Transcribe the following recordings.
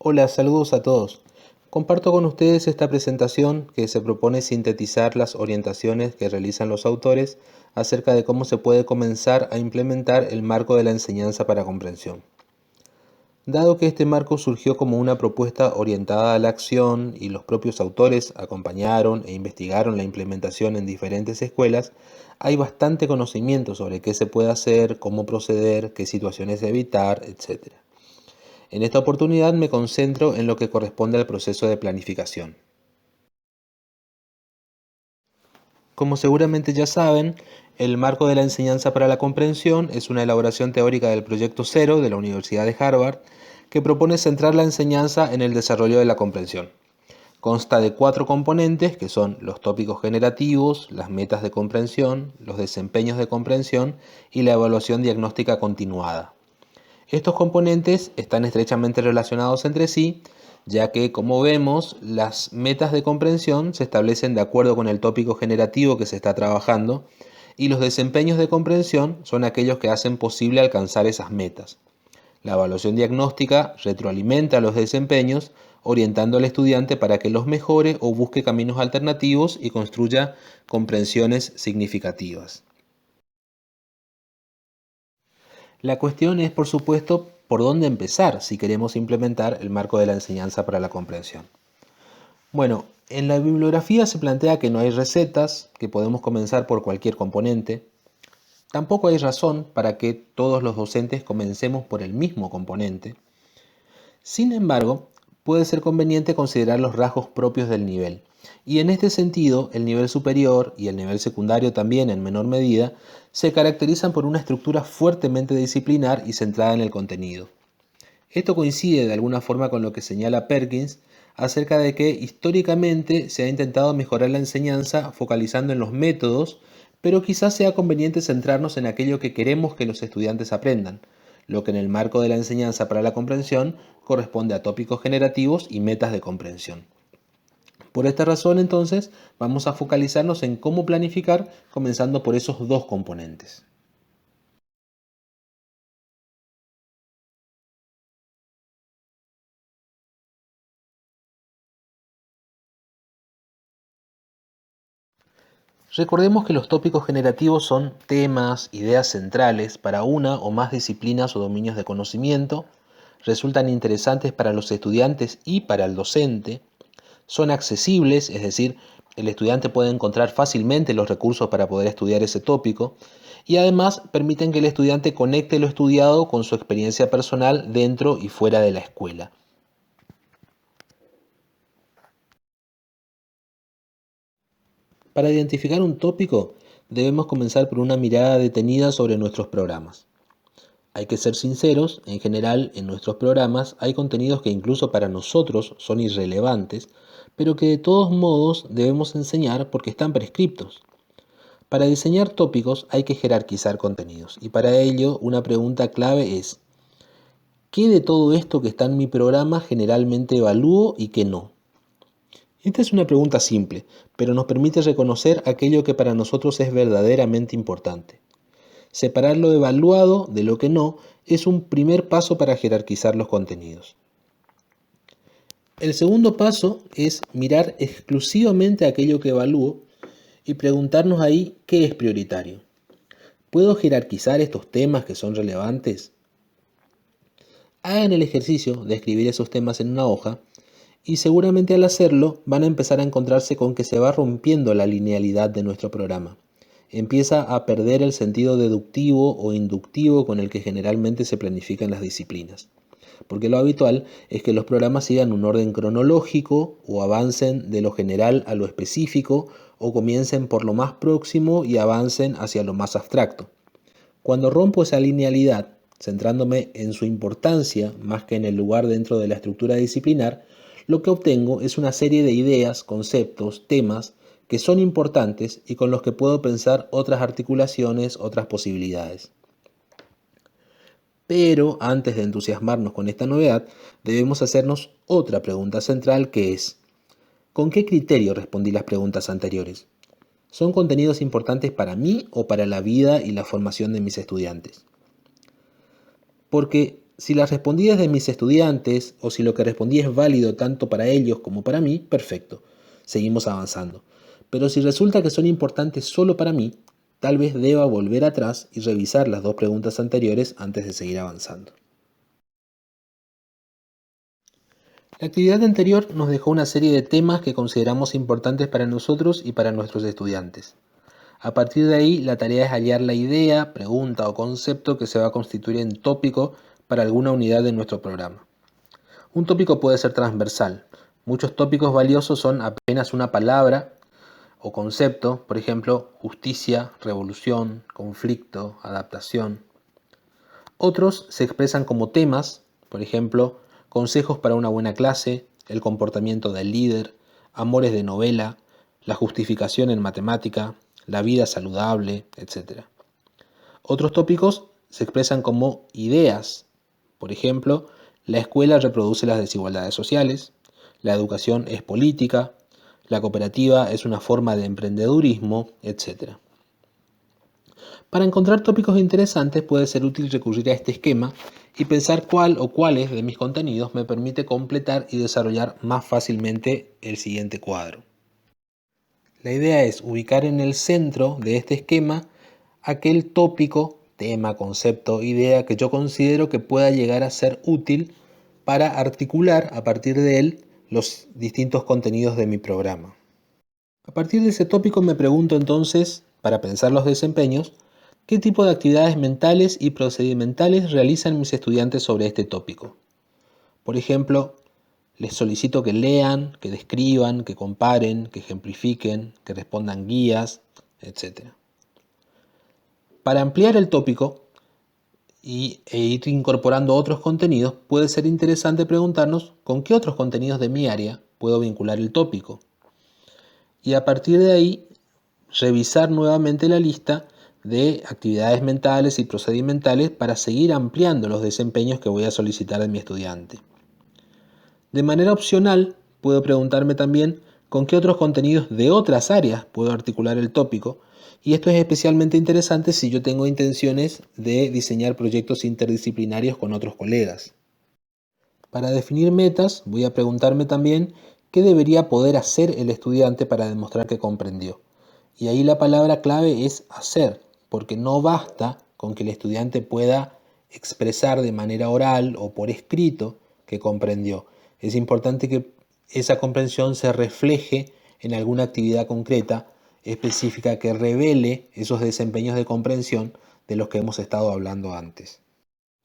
Hola, saludos a todos. Comparto con ustedes esta presentación que se propone sintetizar las orientaciones que realizan los autores acerca de cómo se puede comenzar a implementar el marco de la enseñanza para comprensión. Dado que este marco surgió como una propuesta orientada a la acción y los propios autores acompañaron e investigaron la implementación en diferentes escuelas, hay bastante conocimiento sobre qué se puede hacer, cómo proceder, qué situaciones evitar, etc. En esta oportunidad me concentro en lo que corresponde al proceso de planificación. Como seguramente ya saben, el marco de la enseñanza para la comprensión es una elaboración teórica del Proyecto Cero de la Universidad de Harvard que propone centrar la enseñanza en el desarrollo de la comprensión. Consta de 4 componentes que son los tópicos generativos, las metas de comprensión, los desempeños de comprensión y la evaluación diagnóstica continuada. Estos componentes están estrechamente relacionados entre sí, ya que, como vemos, las metas de comprensión se establecen de acuerdo con el tópico generativo que se está trabajando y los desempeños de comprensión son aquellos que hacen posible alcanzar esas metas. La evaluación diagnóstica retroalimenta los desempeños, orientando al estudiante para que los mejore o busque caminos alternativos y construya comprensiones significativas. La cuestión es, por supuesto, por dónde empezar si queremos implementar el marco de la enseñanza para la comprensión. Bueno, en la bibliografía se plantea que no hay recetas, que podemos comenzar por cualquier componente. Tampoco hay razón para que todos los docentes comencemos por el mismo componente. Sin embargo, puede ser conveniente considerar los rasgos propios del nivel. Y en este sentido, el nivel superior y el nivel secundario también en menor medida se caracterizan por una estructura fuertemente disciplinar y centrada en el contenido. Esto coincide de alguna forma con lo que señala Perkins acerca de que históricamente se ha intentado mejorar la enseñanza focalizando en los métodos, pero quizás sea conveniente centrarnos en aquello que queremos que los estudiantes aprendan, lo que en el marco de la enseñanza para la comprensión corresponde a tópicos generativos y metas de comprensión. Por esta razón, entonces, vamos a focalizarnos en cómo planificar, comenzando por esos 2 componentes. Recordemos que los tópicos generativos son temas, ideas centrales para una o más disciplinas o dominios de conocimiento, resultan interesantes para los estudiantes y para el docente, son accesibles, es decir, el estudiante puede encontrar fácilmente los recursos para poder estudiar ese tópico, y además permiten que el estudiante conecte lo estudiado con su experiencia personal dentro y fuera de la escuela. Para identificar un tópico, debemos comenzar por una mirada detenida sobre nuestros programas. Hay que ser sinceros, en general en nuestros programas hay contenidos que incluso para nosotros son irrelevantes, pero que de todos modos debemos enseñar porque están prescriptos. Para diseñar tópicos hay que jerarquizar contenidos y para ello una pregunta clave es: ¿qué de todo esto que está en mi programa generalmente evalúo y qué no? Esta es una pregunta simple, pero nos permite reconocer aquello que para nosotros es verdaderamente importante. Separar lo evaluado de lo que no es un primer paso para jerarquizar los contenidos. El segundo paso es mirar exclusivamente aquello que evalúo y preguntarnos ahí qué es prioritario. ¿Puedo jerarquizar estos temas que son relevantes? Hagan el ejercicio de escribir esos temas en una hoja y seguramente al hacerlo van a empezar a encontrarse con que se va rompiendo la linealidad de nuestro programa. Empieza a perder el sentido deductivo o inductivo con el que generalmente se planifican las disciplinas. Porque lo habitual es que los programas sigan un orden cronológico o avancen de lo general a lo específico o comiencen por lo más próximo y avancen hacia lo más abstracto. Cuando rompo esa linealidad, centrándome en su importancia más que en el lugar dentro de la estructura disciplinar, lo que obtengo es una serie de ideas, conceptos, temas que son importantes y con los que puedo pensar otras articulaciones, otras posibilidades. Pero antes de entusiasmarnos con esta novedad, debemos hacernos otra pregunta central que es: ¿con qué criterio respondí las preguntas anteriores? ¿Son contenidos importantes para mí o para la vida y la formación de mis estudiantes? Porque Si las respondí desde mis estudiantes o si lo que respondí es válido tanto para ellos como para mí, perfecto, seguimos avanzando. Pero si resulta que son importantes solo para mí, tal vez deba volver atrás y revisar las dos preguntas anteriores antes de seguir avanzando. La actividad anterior nos dejó una serie de temas que consideramos importantes para nosotros y para nuestros estudiantes. A partir de ahí, la tarea es hallar la idea, pregunta o concepto que se va a constituir en tópico para alguna unidad de nuestro programa. Un tópico puede ser transversal. Muchos tópicos valiosos son apenas una palabra o concepto, por ejemplo, justicia, revolución, conflicto, adaptación. Otros se expresan como temas, por ejemplo, consejos para una buena clase, el comportamiento del líder, amores de novela, la justificación en matemática, la vida saludable, etc. Otros tópicos se expresan como ideas, por ejemplo, la escuela reproduce las desigualdades sociales, la educación es política, la cooperativa es una forma de emprendedurismo, etc. Para encontrar tópicos interesantes puede ser útil recurrir a este esquema y pensar cuál o cuáles de mis contenidos me permite completar y desarrollar más fácilmente el siguiente cuadro. La idea es ubicar en el centro de este esquema aquel tópico, tema, concepto, idea que yo considero que pueda llegar a ser útil para articular a partir de él los distintos contenidos de mi programa. A partir de ese tópico me pregunto entonces, para pensar los desempeños, ¿qué tipo de actividades mentales y procedimentales realizan mis estudiantes sobre este tópico? Por ejemplo, les solicito que lean, que describan, que comparen, que ejemplifiquen, que respondan guías, etc. Para ampliar el tópico e ir incorporando otros contenidos, puede ser interesante preguntarnos con qué otros contenidos de mi área puedo vincular el tópico. Y a partir de ahí, revisar nuevamente la lista de actividades mentales y procedimentales para seguir ampliando los desempeños que voy a solicitar de mi estudiante. De manera opcional, puedo preguntarme también con qué otros contenidos de otras áreas puedo articular el tópico, y esto es especialmente interesante si yo tengo intenciones de diseñar proyectos interdisciplinarios con otros colegas. Para definir metas, voy a preguntarme también qué debería poder hacer el estudiante para demostrar que comprendió. Y ahí la palabra clave es hacer, porque no basta con que el estudiante pueda expresar de manera oral o por escrito que comprendió. Es importante que esa comprensión se refleje en alguna actividad concreta, específica, que revele esos desempeños de comprensión de los que hemos estado hablando antes.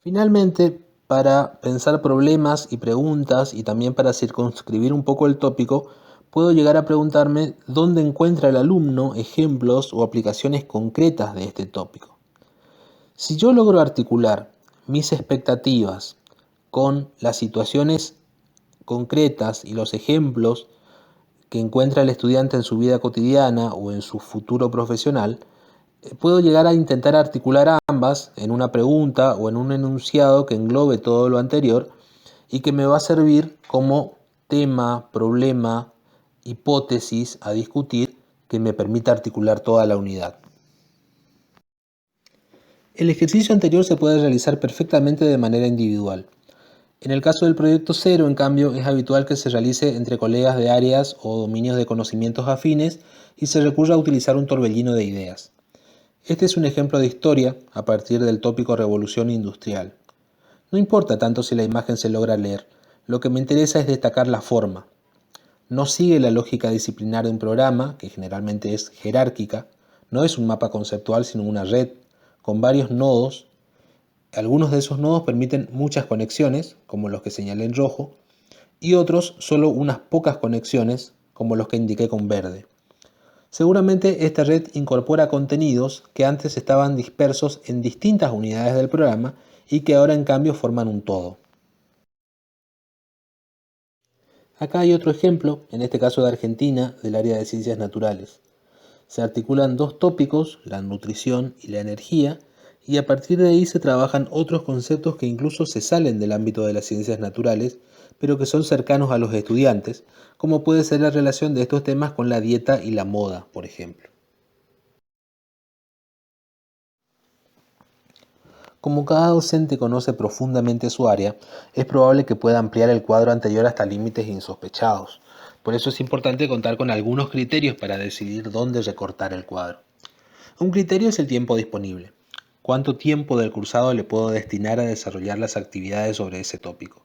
Finalmente, para pensar problemas y preguntas y también para circunscribir un poco el tópico, puedo llegar a preguntarme dónde encuentra el alumno ejemplos o aplicaciones concretas de este tópico. Si yo logro articular mis expectativas con las situaciones concretas y los ejemplos que encuentra el estudiante en su vida cotidiana o en su futuro profesional, puedo llegar a intentar articular ambas en una pregunta o en un enunciado que englobe todo lo anterior y que me va a servir como tema, problema, hipótesis a discutir que me permita articular toda la unidad. El ejercicio anterior se puede realizar perfectamente de manera individual. En el caso del proyecto cero, en cambio, es habitual que se realice entre colegas de áreas o dominios de conocimientos afines y se recurra a utilizar un torbellino de ideas. Este es un ejemplo de historia a partir del tópico Revolución Industrial. No importa tanto si la imagen se logra leer, lo que me interesa es destacar la forma. No sigue la lógica disciplinar de un programa, que generalmente es jerárquica, no es un mapa conceptual sino una red con varios nodos. Algunos de esos nodos permiten muchas conexiones, como los que señalé en rojo, y otros solo unas pocas conexiones, como los que indiqué con verde. Seguramente esta red incorpora contenidos que antes estaban dispersos en distintas unidades del programa y que ahora en cambio forman un todo. Acá hay otro ejemplo, en este caso de Argentina, del área de ciencias naturales. Se articulan dos tópicos, la nutrición y la energía, y a partir de ahí se trabajan otros conceptos que incluso se salen del ámbito de las ciencias naturales, pero que son cercanos a los estudiantes, como puede ser la relación de estos temas con la dieta y la moda, por ejemplo. Como cada docente conoce profundamente su área, es probable que pueda ampliar el cuadro anterior hasta límites insospechados. Por eso es importante contar con algunos criterios para decidir dónde recortar el cuadro. Un criterio es el tiempo disponible. ¿Cuánto tiempo del cursado le puedo destinar a desarrollar las actividades sobre ese tópico?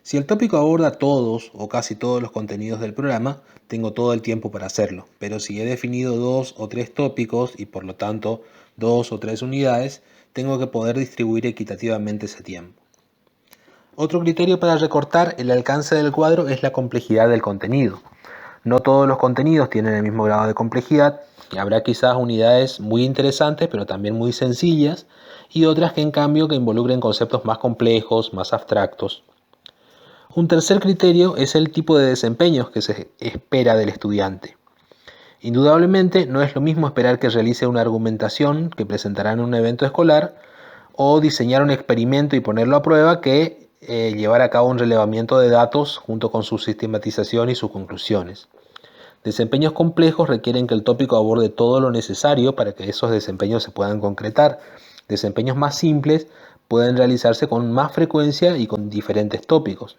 Si el tópico aborda todos o casi todos los contenidos del programa, tengo todo el tiempo para hacerlo, pero si he definido 2 o 3 tópicos y por lo tanto 2 o 3 unidades, tengo que poder distribuir equitativamente ese tiempo. Otro criterio para recortar el alcance del cuadro es la complejidad del contenido. No todos los contenidos tienen el mismo grado de complejidad y habrá quizás unidades muy interesantes pero también muy sencillas y otras que en cambio que involucren conceptos más complejos, más abstractos. Un tercer criterio es el tipo de desempeños que se espera del estudiante. Indudablemente no es lo mismo esperar que realice una argumentación que presentará en un evento escolar o diseñar un experimento y ponerlo a prueba que llevar a cabo un relevamiento de datos junto con su sistematización y sus conclusiones. Desempeños complejos requieren que el tópico aborde todo lo necesario para que esos desempeños se puedan concretar. Desempeños más simples pueden realizarse con más frecuencia y con diferentes tópicos.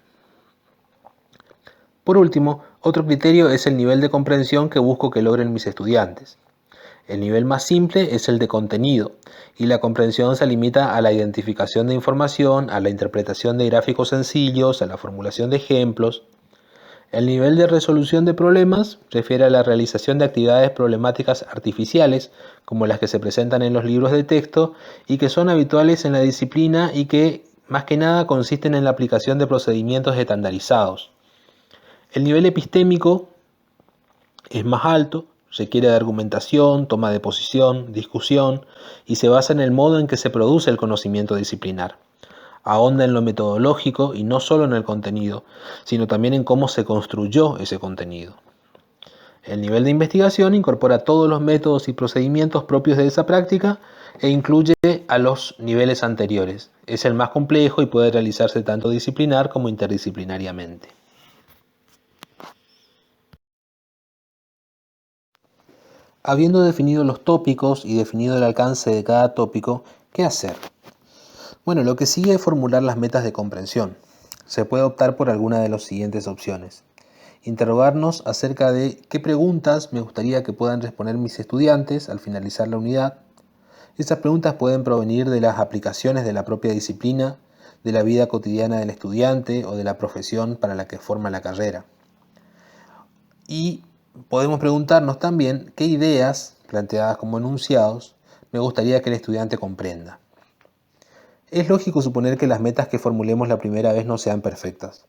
Por último, otro criterio es el nivel de comprensión que busco que logren mis estudiantes. El nivel más simple es el de contenido, y la comprensión se limita a la identificación de información, a la interpretación de gráficos sencillos, a la formulación de ejemplos. El nivel de resolución de problemas refiere a la realización de actividades problemáticas artificiales, como las que se presentan en los libros de texto y que son habituales en la disciplina y que, más que nada, consisten en la aplicación de procedimientos estandarizados. El nivel epistémico es más alto, requiere de argumentación, toma de posición, discusión y se basa en el modo en que se produce el conocimiento disciplinar. Ahonda en lo metodológico y no solo en el contenido, sino también en cómo se construyó ese contenido. El nivel de investigación incorpora todos los métodos y procedimientos propios de esa práctica e incluye a los niveles anteriores. Es el más complejo y puede realizarse tanto disciplinar como interdisciplinariamente. Habiendo definido los tópicos y definido el alcance de cada tópico, ¿qué hacer? Bueno, lo que sigue es formular las metas de comprensión. Se puede optar por alguna de las siguientes opciones. Interrogarnos acerca de qué preguntas me gustaría que puedan responder mis estudiantes al finalizar la unidad. Estas preguntas pueden provenir de las aplicaciones de la propia disciplina, de la vida cotidiana del estudiante o de la profesión para la que forma la carrera. Y podemos preguntarnos también qué ideas, planteadas como enunciados, me gustaría que el estudiante comprenda. Es lógico suponer que las metas que formulemos la primera vez no sean perfectas,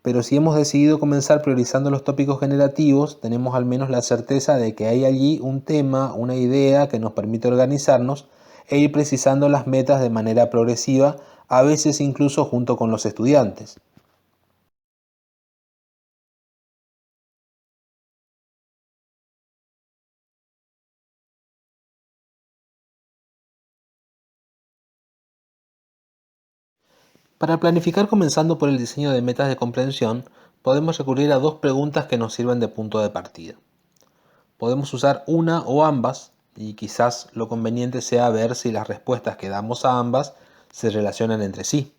pero si hemos decidido comenzar priorizando los tópicos generativos, tenemos al menos la certeza de que hay allí un tema, una idea que nos permite organizarnos e ir precisando las metas de manera progresiva, a veces incluso junto con los estudiantes. Para planificar comenzando por el diseño de metas de comprensión, podemos recurrir a 2 preguntas que nos sirven de punto de partida. Podemos usar una o ambas, y quizás lo conveniente sea ver si las respuestas que damos a ambas se relacionan entre sí.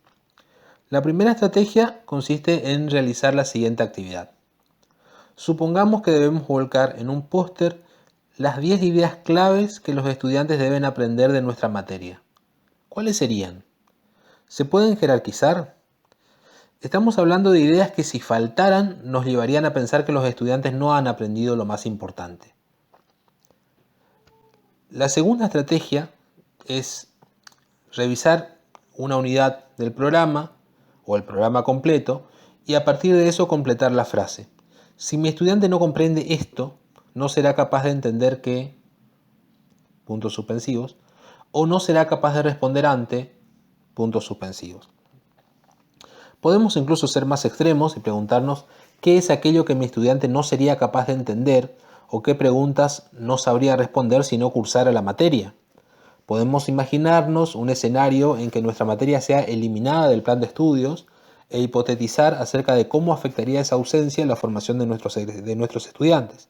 La primera estrategia consiste en realizar la siguiente actividad. Supongamos que debemos volcar en un póster las 10 ideas claves que los estudiantes deben aprender de nuestra materia. ¿Cuáles serían? ¿Se pueden jerarquizar? Estamos hablando de ideas que si faltaran nos llevarían a pensar que los estudiantes no han aprendido lo más importante. La segunda estrategia es revisar una unidad del programa o el programa completo y a partir de eso completar la frase. Si mi estudiante no comprende esto, no será capaz de entender que, puntos suspensivos, o no será capaz de responder ante, puntos suspensivos. Podemos incluso ser más extremos y preguntarnos qué es aquello que mi estudiante no sería capaz de entender o qué preguntas no sabría responder si no cursara la materia. Podemos imaginarnos un escenario en que nuestra materia sea eliminada del plan de estudios e hipotetizar acerca de cómo afectaría esa ausencia en la formación de nuestros estudiantes.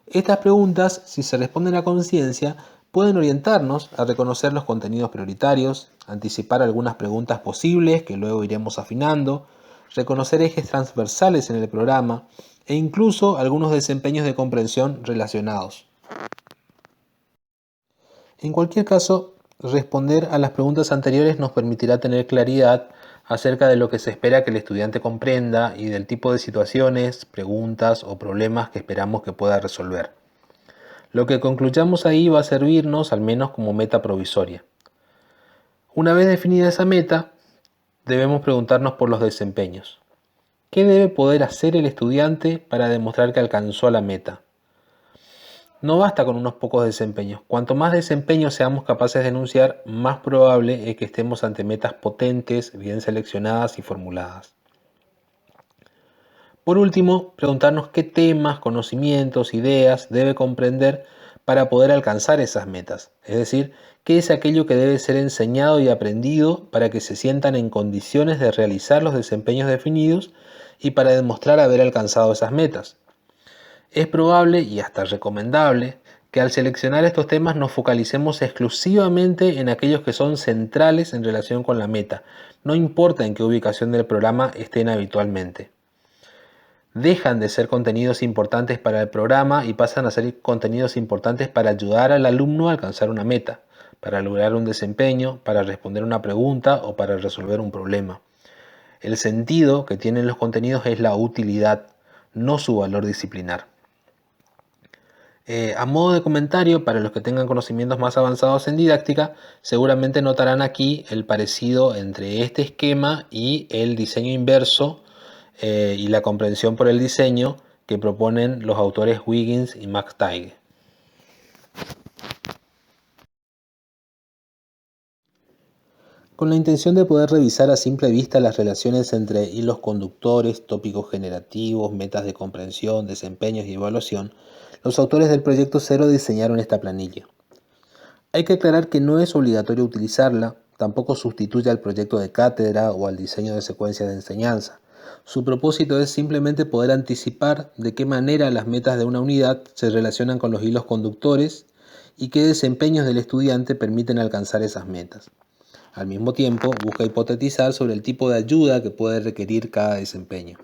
Estas preguntas, si se responden a conciencia, Pueden orientarnos a reconocer los contenidos prioritarios, anticipar algunas preguntas posibles que luego iremos afinando, reconocer ejes transversales en el programa e incluso algunos desempeños de comprensión relacionados. En cualquier caso, responder a las preguntas anteriores nos permitirá tener claridad acerca de lo que se espera que el estudiante comprenda y del tipo de situaciones, preguntas o problemas que esperamos que pueda resolver. Lo que concluyamos ahí va a servirnos al menos como meta provisoria. Una vez definida esa meta, debemos preguntarnos por los desempeños. ¿Qué debe poder hacer el estudiante para demostrar que alcanzó la meta? No basta con unos pocos desempeños. Cuanto más desempeños seamos capaces de enunciar, más probable es que estemos ante metas potentes, bien seleccionadas y formuladas. Por último, preguntarnos qué temas, conocimientos, ideas debe comprender para poder alcanzar esas metas. Es decir, qué es aquello que debe ser enseñado y aprendido para que se sientan en condiciones de realizar los desempeños definidos y para demostrar haber alcanzado esas metas. Es probable y hasta recomendable que al seleccionar estos temas nos focalicemos exclusivamente en aquellos que son centrales en relación con la meta, no importa en qué ubicación del programa estén habitualmente. Dejan de ser contenidos importantes para el programa y pasan a ser contenidos importantes para ayudar al alumno a alcanzar una meta, para lograr un desempeño, para responder una pregunta o para resolver un problema. El sentido que tienen los contenidos es la utilidad, no su valor disciplinar. A modo de comentario, para los que tengan conocimientos más avanzados en didáctica, seguramente notarán aquí el parecido entre este esquema y el diseño inverso y la comprensión por el diseño que proponen los autores Wiggins y McTighe. Con la intención de poder revisar a simple vista las relaciones entre hilos conductores, tópicos generativos, metas de comprensión, desempeños y evaluación, los autores del Proyecto Cero diseñaron esta planilla. Hay que aclarar que no es obligatorio utilizarla, tampoco sustituye al proyecto de cátedra o al diseño de secuencias de enseñanza. Su propósito es simplemente poder anticipar de qué manera las metas de una unidad se relacionan con los hilos conductores y qué desempeños del estudiante permiten alcanzar esas metas. Al mismo tiempo, busca hipotetizar sobre el tipo de ayuda que puede requerir cada desempeño.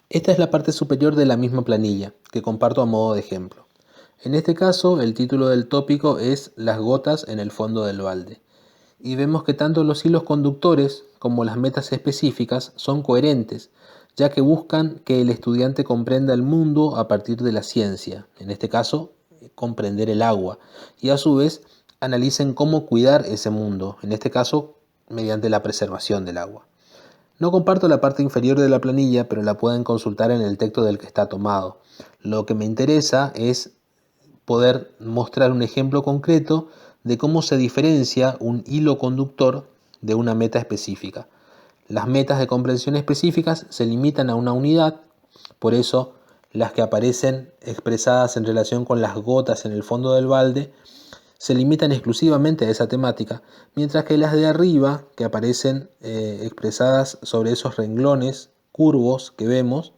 Esta es la parte superior de la misma planilla, que comparto a modo de ejemplo. En este caso, el título del tópico es Las gotas en el fondo del balde. Y vemos que tanto los hilos conductores como las metas específicas son coherentes, ya que buscan que el estudiante comprenda el mundo a partir de la ciencia, en este caso, comprender el agua, y a su vez analicen cómo cuidar ese mundo, en este caso, mediante la preservación del agua. No comparto la parte inferior de la planilla, pero la pueden consultar en el texto del que está tomado. Lo que me interesa es poder mostrar un ejemplo concreto de cómo se diferencia un hilo conductor de una meta específica. Las metas de comprensión específicas se limitan a una unidad, por eso las que aparecen expresadas en relación con las gotas en el fondo del balde se limitan exclusivamente a esa temática, mientras que las de arriba, que aparecen expresadas sobre esos renglones curvos que vemos,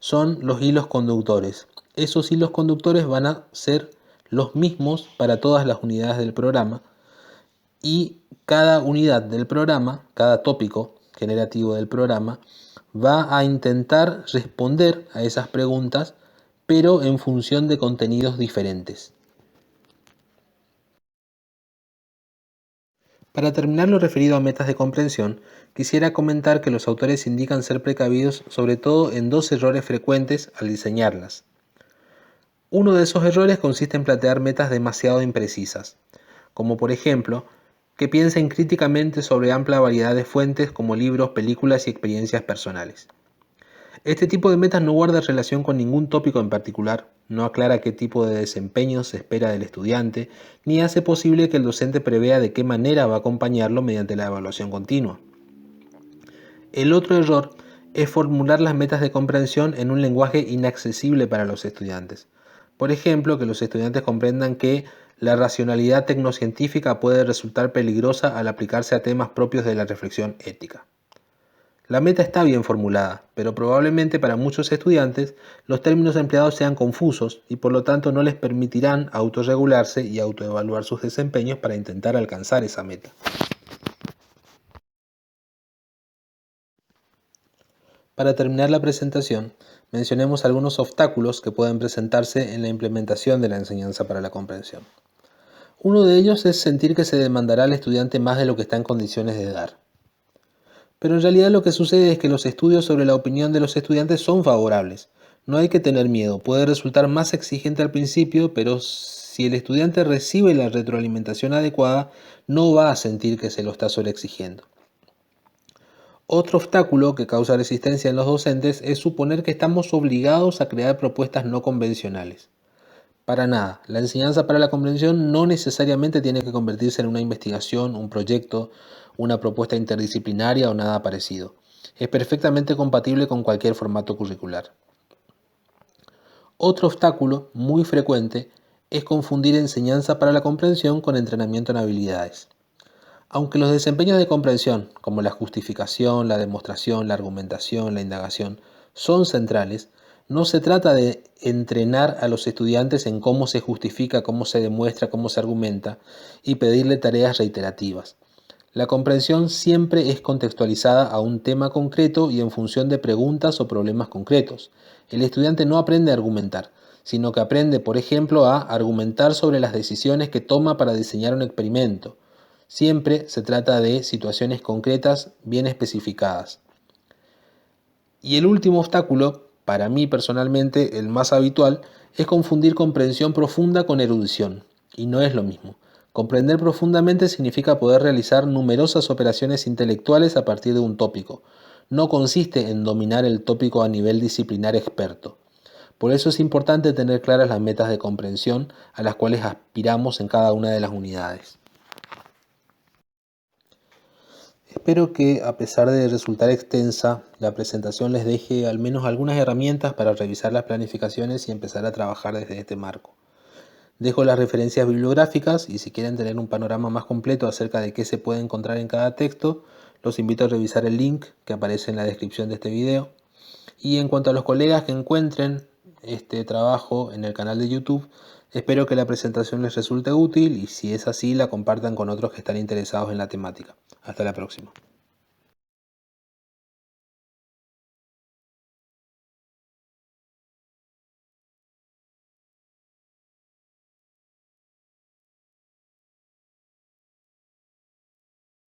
son los hilos conductores. Esos hilos conductores van a ser los mismos para todas las unidades del programa y cada unidad del programa, cada tópico generativo del programa, va a intentar responder a esas preguntas, pero en función de contenidos diferentes. Para terminar lo referido a metas de comprensión, quisiera comentar que los autores indican ser precavidos sobre todo en dos errores frecuentes al diseñarlas. Uno de esos errores consiste en plantear metas demasiado imprecisas, como por ejemplo, que piensen críticamente sobre amplia variedad de fuentes como libros, películas y experiencias personales. Este tipo de metas no guarda relación con ningún tópico en particular, no aclara qué tipo de desempeño se espera del estudiante, ni hace posible que el docente prevea de qué manera va a acompañarlo mediante la evaluación continua. El otro error es formular las metas de comprensión en un lenguaje inaccesible para los estudiantes. Por ejemplo, que los estudiantes comprendan que la racionalidad tecnocientífica puede resultar peligrosa al aplicarse a temas propios de la reflexión ética. La meta está bien formulada, pero probablemente para muchos estudiantes los términos empleados sean confusos y por lo tanto no les permitirán autorregularse y autoevaluar sus desempeños para intentar alcanzar esa meta. Para terminar la presentación, mencionemos algunos obstáculos que pueden presentarse en la implementación de la enseñanza para la comprensión. Uno de ellos es sentir que se demandará al estudiante más de lo que está en condiciones de dar. Pero en realidad lo que sucede es que los estudios sobre la opinión de los estudiantes son favorables. No hay que tener miedo, puede resultar más exigente al principio, pero si el estudiante recibe la retroalimentación adecuada, no va a sentir que se lo está sobreexigiendo. Otro obstáculo que causa resistencia en los docentes es suponer que estamos obligados a crear propuestas no convencionales. Para nada, la enseñanza para la comprensión no necesariamente tiene que convertirse en una investigación, un proyecto, una propuesta interdisciplinaria o nada parecido. Es perfectamente compatible con cualquier formato curricular. Otro obstáculo muy frecuente es confundir enseñanza para la comprensión con entrenamiento en habilidades. Aunque los desempeños de comprensión, como la justificación, la demostración, la argumentación, la indagación, son centrales, no se trata de entrenar a los estudiantes en cómo se justifica, cómo se demuestra, cómo se argumenta y pedirle tareas reiterativas. La comprensión siempre es contextualizada a un tema concreto y en función de preguntas o problemas concretos. El estudiante no aprende a argumentar, sino que aprende, por ejemplo, a argumentar sobre las decisiones que toma para diseñar un experimento. Siempre se trata de situaciones concretas bien especificadas. Y el último obstáculo, para mí personalmente el más habitual, es confundir comprensión profunda con erudición. Y no es lo mismo. Comprender profundamente significa poder realizar numerosas operaciones intelectuales a partir de un tópico. No consiste en dominar el tópico a nivel disciplinar experto. Por eso es importante tener claras las metas de comprensión a las cuales aspiramos en cada una de las unidades. Espero que, a pesar de resultar extensa, la presentación les deje al menos algunas herramientas para revisar las planificaciones y empezar a trabajar desde este marco. Dejo las referencias bibliográficas y si quieren tener un panorama más completo acerca de qué se puede encontrar en cada texto, los invito a revisar el link que aparece en la descripción de este video. Y en cuanto a los colegas que encuentren este trabajo en el canal de YouTube, espero que la presentación les resulte útil y si es así la compartan con otros que están interesados en la temática. Hasta la próxima.